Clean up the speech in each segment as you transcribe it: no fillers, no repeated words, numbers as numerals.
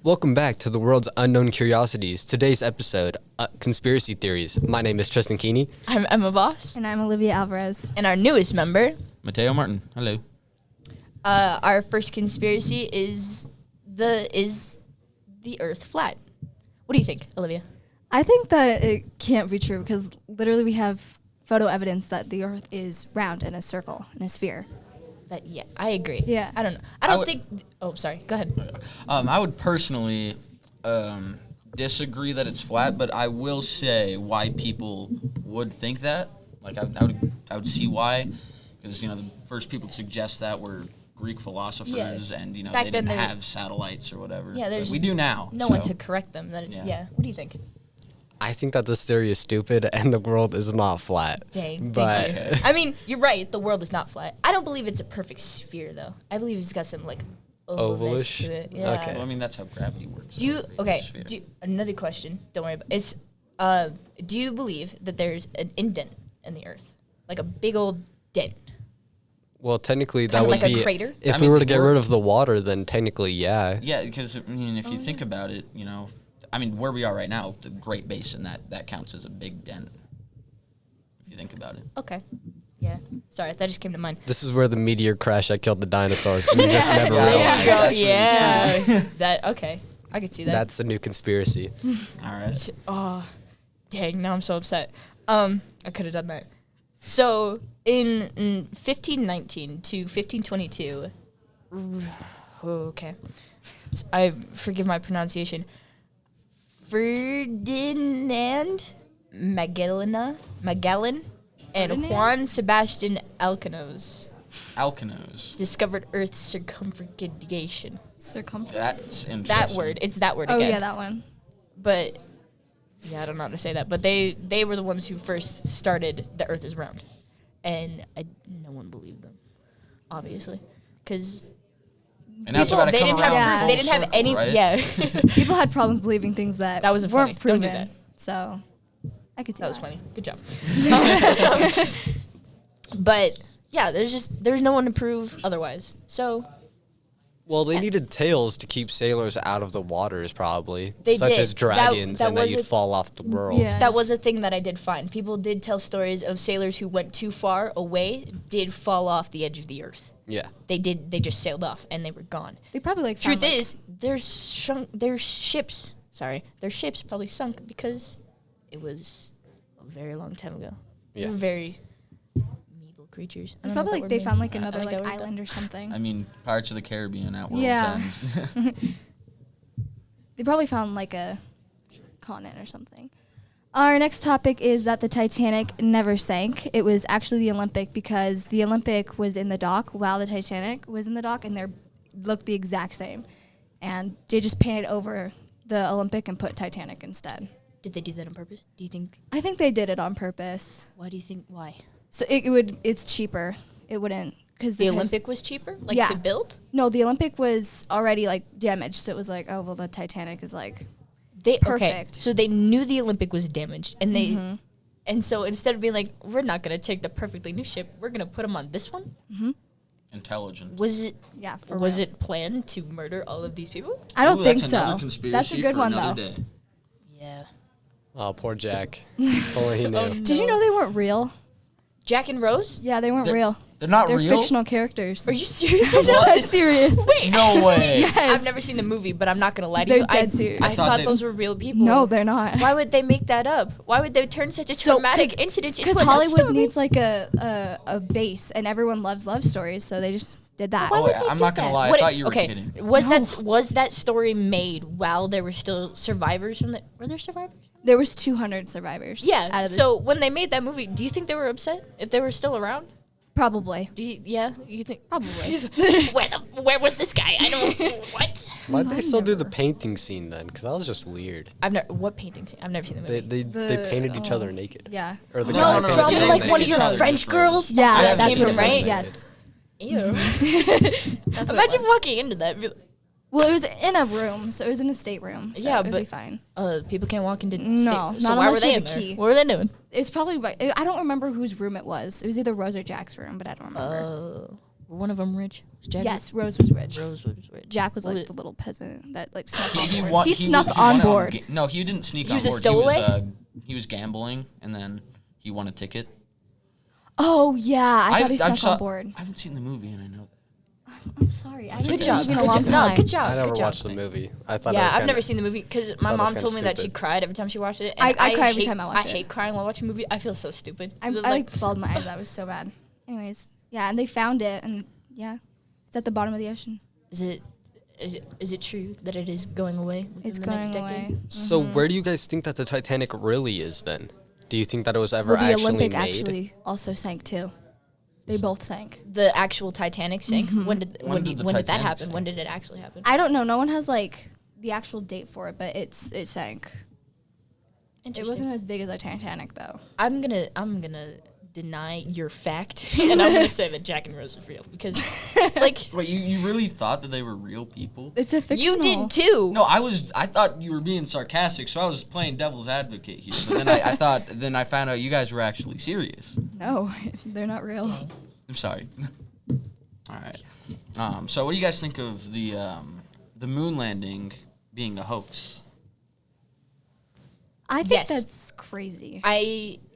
Welcome back to the world's unknown curiosities. Today's episode, conspiracy theories. My name is Tristan Keeney. I'm Emma Voss. And I'm Olivia Alvarez. And our newest member, Mateo Martin. Hello. Our first conspiracy is the Earth flat. What do you think, Olivia? I think that it can't be true because literally we have photo evidence that the Earth is round in a circle, in a sphere. Yeah, I agree. Yeah. I don't know. I don't think... Oh, sorry. Go ahead. I would personally disagree that it's flat, but I will say why people would think that. Like, I would see why. Because, the first people to suggest that were Greek philosophers, and, Back they then didn't have satellites or whatever. Yeah, but we do now. No one to correct them. That it's, yeah. What do you think? I think that this theory is stupid and the world is not flat. Dang. But Thank you. I mean, you're right. The world is not flat. I don't believe it's a perfect sphere, though. I believe it's got some, ovalness to it. Yeah. Okay. Well, I mean, that's how gravity works. Another question. Don't worry about it. It's, do you believe that there's an indent in the Earth? Like a big old dent? Well, technically, that Kinda would like be... a crater? If we were to get rid of the water, then technically, yeah. Yeah, because, if you think about it, where we are right now, the Great Basin, that counts as a big dent, if you think about it. Okay. Yeah. Sorry, that just came to mind. This is where the meteor crash that killed the dinosaurs. And we just never realized. That, okay. I could see that. That's the new conspiracy. All right. Oh, dang, now I'm so upset. I could have done that. So, in 1519 to 1522, okay, I forgive my pronunciation, Ferdinand Magellan and Juan Sebastian Elcanoz discovered Earth's circumnavigation. That's interesting. That word. It's that word Oh, again. yeah, that one. But, yeah, I don't know how to say that. But they were the ones who first started the Earth is round. And no one believed them, obviously. Because and that's about to come around they didn't have any, right? yeah. People had problems believing things that wasn't weren't funny. proven. Don't do that. So, I could see that. That was funny. Good job. But, yeah, there's no one to prove otherwise. So... Well, they needed tails to keep sailors out of the waters, probably. They such did. as dragons, That and that was you'd fall off the world. Yeah. That was a thing that I did find. People did tell stories of sailors who went too far away, did fall off the edge of the Earth. Yeah. They just sailed off, and they were gone. They probably Truth is, their ships probably sunk because it was a very long time ago. They were very evil creatures. It's probably they found another island or something. I mean, Pirates of the Caribbean at World's Yeah. End. They probably found a continent or something. Our next topic is that the Titanic never sank. It was actually the Olympic because the Olympic was in the dock while the Titanic was in the dock, and they looked the exact same. And they just painted over the Olympic and put Titanic instead. Did they do that on purpose? Do you think? I think they did it on purpose. Why do you think? Why? So it's cheaper. It wouldn't because The Olympic was cheaper, to build. No, the Olympic was already damaged, so it was the Titanic is perfect. Okay, so they knew the Olympic was damaged, and and so instead of being we're not gonna take the perfectly new ship, we're gonna put them on this one. Mm-hmm. Intelligent. Was it? Yeah. Was it planned to murder all of these people? I don't think that's another so. conspiracy That's a good for one another though. day. Yeah. Oh, poor Jack. If only he knew. Oh, no. Did you know they weren't real? Jack and Rose? Yeah, they weren't real. They're not They're real? fictional characters. Are you serious? I'm dead serious. Wait, No way. Yes. I've never seen the movie, but I'm not gonna lie to They're you. dead serious. I I thought thought they- those were real people. No, they're not. Why would they make that up? Why would they turn such a traumatic incident into Because a Hollywood story? needs a base, and everyone loves love stories, so they just did that. Why would they I'm do not gonna that? lie, I thought you were kidding. Was that story made while there were still survivors from the? Were there survivors? There was 200 survivors. Yeah. Out of So when they made that movie, do you think they were upset if they were still around? probably. You think Probably. where was this guy? I don't what. Why'd they still do the painting scene then? Because that was just weird. What painting scene? I've never seen the movie. They painted each other naked. Yeah. Or the No, guy no, painted no, just them like naked. one of your Just French different. girls. Yeah, That that's came what from, it was. right? Yes. Ew. That's what Imagine it was. walking into that. Well, it was in a room, so it was in a stateroom. So Yeah, it'd be but- fine. People can't walk into No, state. not So why were unless they you in have a there? key. What were they doing? It's probably I don't remember whose room it was. It was either Rose or Jack's room, but I don't remember. Oh. Were one of them rich? Was Jack Yes, Rose was rich. Rose was rich. Jack was What like the little peasant that like snuck on He board. won- He snuck he on won it board. No, he didn't sneak He on was a board. stowaway? He was gambling, and then he won a ticket. Oh yeah, I thought he I've snuck on board. I haven't seen the movie, and I know that. I'm sorry, I haven't Good seen job. the movie in a long time. No, good job. I never good job. watched the movie. I thought. Yeah, it was I've kinda, never seen the movie because my thought it was mom kinda told me that she stupid. cried every time she watched it. I And cry every hate- time I watch it. I hate crying while watching a movie. I feel so stupid. I 'Cause it, like bawled my eyes out. It was so bad. Anyways, yeah, and they found it, and yeah, it's at the bottom of the ocean. is it true that it is going away within It's the going next decade? away. So where do you guys think that the Titanic really is then? Do you think that it was ever Well, the actually Olympic made? actually also sank too. They both sank. The actual Titanic sank. Mm-hmm. When did When did the that Titanic happen? sink? When did it actually happen? I don't know. No one has like the actual date for it, but it sank. It Interesting. wasn't as big as a Titanic though. I'm gonna deny your fact, and I'm gonna say that Jack and Rose are real because, like, Wait, you really thought that they were real people? It's a fictional. you did too. No, I thought you were being sarcastic, so I was playing devil's advocate here. But then I found out you guys were actually serious. No, they're not real. I'm sorry. All right. So what do you guys think of the moon landing being a hoax? I think Yes. that's crazy.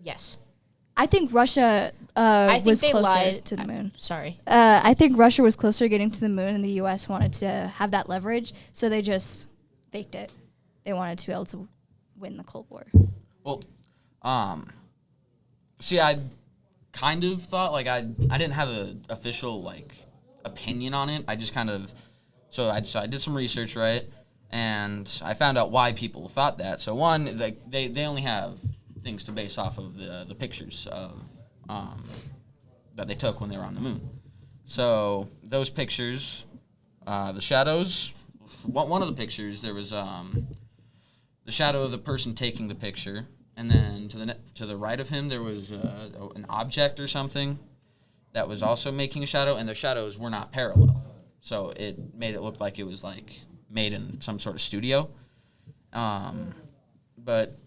Yes. I think Russia I think was they closer lied to the moon. Sorry. I think Russia was closer getting to the moon, and the U.S. wanted to have that leverage, so they just faked it. They wanted to be able to win the Cold War. Well, see, I kind of thought like I didn't have an official like opinion on it. I just kind of so I did some research, right, and I found out why people thought that. So one, like they only have things to base off of the pictures of that they took when they were on the moon. So those pictures, the shadows. One of the pictures there was the shadow of the person taking the picture. And then to the right of him, there was an object or something that was also making a shadow, and the shadows were not parallel. So it made it look like it was like made in some sort of studio. But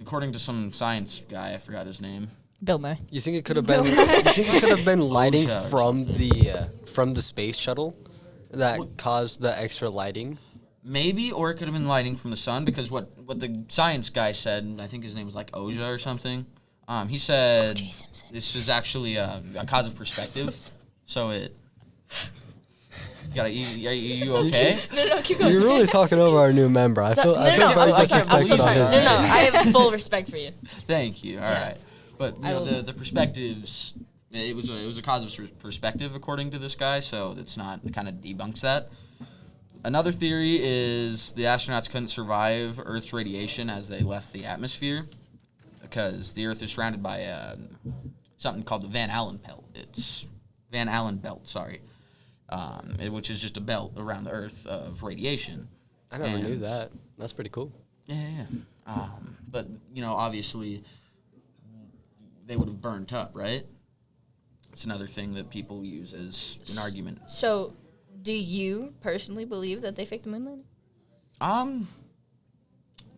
according to some science guy, I forgot his name. Bill Nye. You think it could have been? You think it could have been lighting Shadows. from the space shuttle that What- caused the extra lighting? Maybe, or it could have been lighting from the sun, because what the science guy said, and I think his name was like Oja or something. He said O.J. Simpson. this is actually a cause of perspective. So it. Are you okay? No, keep going. You're really talking over our new member. I feel I'm very so sorry. I'm so disrespected on sorry. his No, end. I have full respect for you. Thank you. All right, but you I know, will- the perspectives. It was a cause of perspective according to this guy, so it's not. It kind of debunks that. Another theory is the astronauts couldn't survive Earth's radiation as they left the atmosphere because the Earth is surrounded by something called the Van Allen belt. It's Van Allen belt, sorry, which is just a belt around the Earth of radiation. I never knew And- that. That's pretty cool. Yeah. But you know, obviously, they would have burnt up, right? It's another thing that people use as an argument. So, do you personally believe that they faked the moon landing?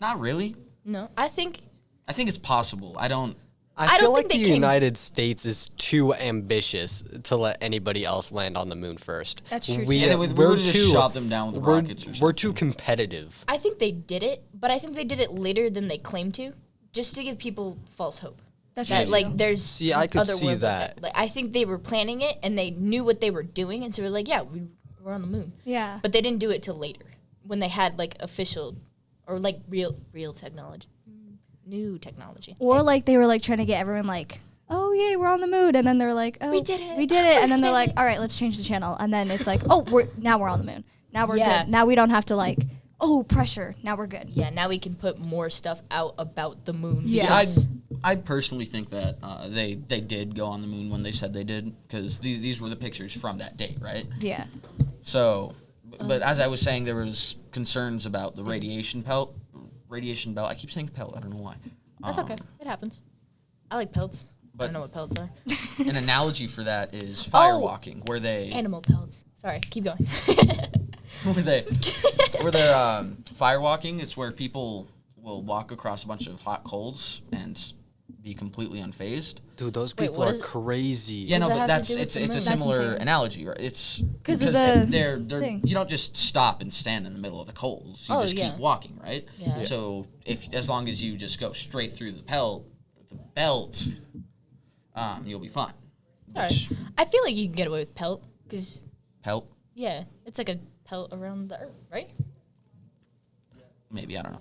Not really. No, I think I think it's possible. I don't. I I feel don't like think the they came- United States is too ambitious to let anybody else land on the moon first. That's true, We, too. Yeah, we we're would've just too, shot them down with we're, rockets or We're too something. competitive. I think they did it, but I think they did it later than they claimed to, just to give people false hope. That's That true. like there's See, I could other see worlds that. Like that. Like I think they were planning it and they knew what they were doing, and so we're like, yeah, we're on the moon. Yeah. But they didn't do it till later when they had like official or like real technology, new technology. Or like they were like trying to get everyone like, oh yay, we're on the moon, and then they're like, oh, We did it. we did it, and then they're We're like, excited. all right, let's change the channel, and then it's like, oh, we're on the moon. Now we're Yeah. good. Now we don't have to like, oh, pressure. Now we're good. Yeah, now we can put more stuff out about the moon. Yeah. because- I personally think that they did go on the moon when they said they did, because these were the pictures from that date, right? Yeah. So, but as I was saying, there was concerns about the radiation belt. Radiation belt. I keep saying pelt. I don't know why. That's okay. It happens. I like pelts. I But- don't know what pelts are. An analogy for that is fire Oh. walking, where they Animal pelts. Sorry, keep going. where they're fire walking. It's where people will walk across a bunch of hot coals and be completely unfazed. Dude, those Wait, people what are is it? crazy. Yeah, Does no, it but have to do with it's the a moon? similar insane. analogy, right? It's 'Cause of because the they're thing. you don't just stop and stand in the middle of the coals. You Oh, just yeah. keep walking, right? Yeah. So as long as you just go straight through the belt, you'll be fine. Sorry. Which- I feel like you can get away with pelt because Pelt? yeah, it's like a pelt around the earth, right? Maybe, I don't know.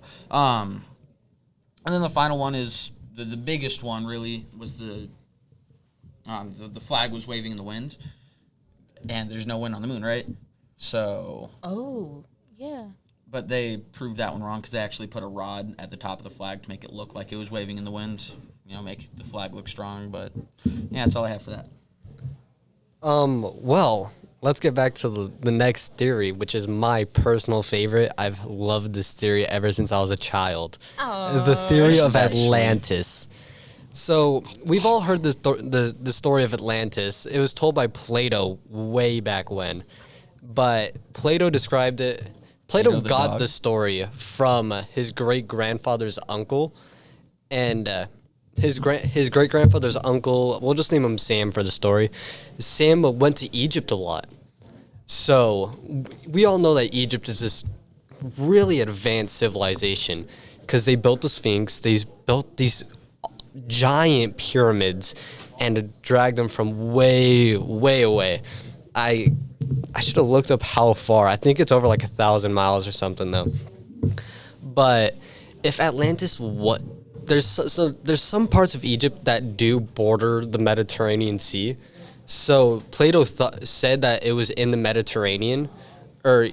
And then the final one is the biggest one. Really was the flag was waving in the wind, and there's no wind on the moon, right? So, Oh, yeah. but they proved that one wrong because they actually put a rod at the top of the flag to make it look like it was waving in the wind. Make the flag look strong. But yeah, that's all I have for that. Well, let's get back to the next theory, which is my personal favorite. I've loved this theory ever since I was a child. The theory of Atlantis. So we've all heard the story of Atlantis. It was told by Plato way back when, but Plato described it. Plato the got dog? the story from his great grandfather's uncle, and his great grandfather's uncle. We'll just name him Sam for the story. Sam went to Egypt a lot, so we all know that Egypt is this really advanced civilization because they built the Sphinx. They built these giant pyramids and dragged them from way, way away. I should have looked up how far. I think it's over like 1,000 miles or something though. But if Atlantis, there's some parts of Egypt that do border the Mediterranean Sea. So Plato said that it was in the Mediterranean, or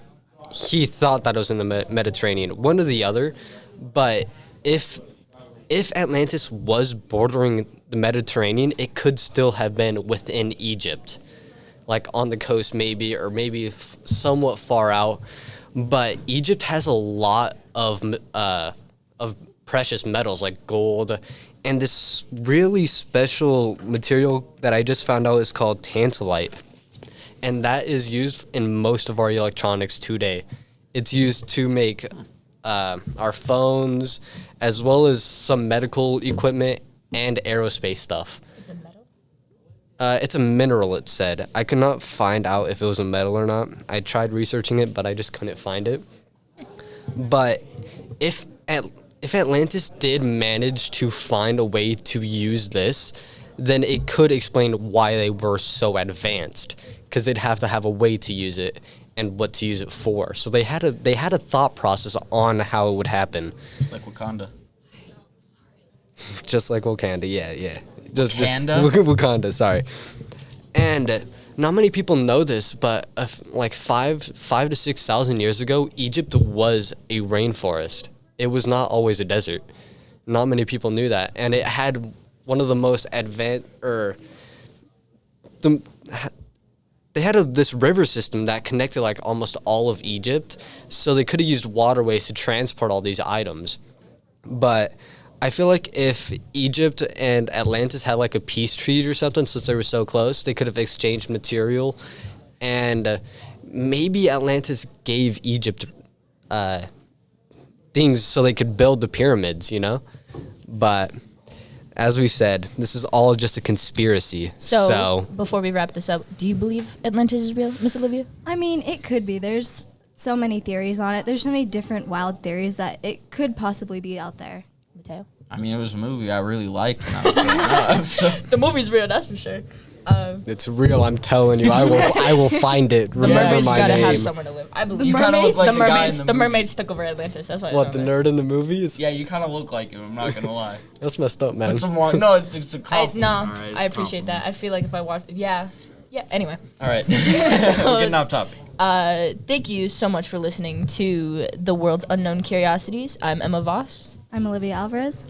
he thought that it was in the Mediterranean, one or the other. But if Atlantis was bordering the Mediterranean, it could still have been within Egypt, like on the coast maybe, or maybe somewhat far out. But Egypt has a lot of precious metals like gold, and this really special material that I just found out is called tantalite, and that is used in most of our electronics today. It's used to make our phones, as well as some medical equipment and aerospace stuff. It's a metal? It's a mineral, it said. I could not find out if it was a metal or not. I tried researching it, but I just couldn't find it. But if Atlantis did manage to find a way to use this, then it could explain why they were so advanced, because they'd have to have a way to use it and what to use it for. So they had a thought process on how it would happen. Like Wakanda. Just like Wakanda, yeah. Wakanda? Wakanda, sorry. And not many people know this, but like 5,000 to 6,000 years ago, Egypt was a rainforest. It was not always a desert. Not many people knew that, and it had one of the most advanced, they had this river system that connected like almost all of Egypt, so they could have used waterways to transport all these items. But I feel like if Egypt and Atlantis had like a peace treaty or something, since they were so close, they could have exchanged material, and maybe Atlantis gave Egypt things so they could build the pyramids, But as we said, this is all just a conspiracy. So, before we wrap this up, do you believe Atlantis is real, Miss Olivia? I mean, it could be. There's so many theories on it. There's so many different wild theories that it could possibly be out there. Mateo? I mean, it was a movie I really liked when I was growing up. So. The movie's real, that's for sure. It's real, I'm telling you. I will find it. The Remember mermaids my gotta name. have somewhere to live. I believe You kind of look like the the guy in mermaids. the The movie. mermaids took over Atlantis. That's why. What, the nerd in the movies? Yeah, you kind of look like him. I'm not gonna lie. That's messed up, man. Put some more. No, it's a I compliment. no, all right? It's I a appreciate that. I feel like if I watch, yeah. Anyway, All right, we're getting off topic. thank you so much for listening to the world's unknown curiosities. I'm Emma Voss. I'm Olivia Alvarez.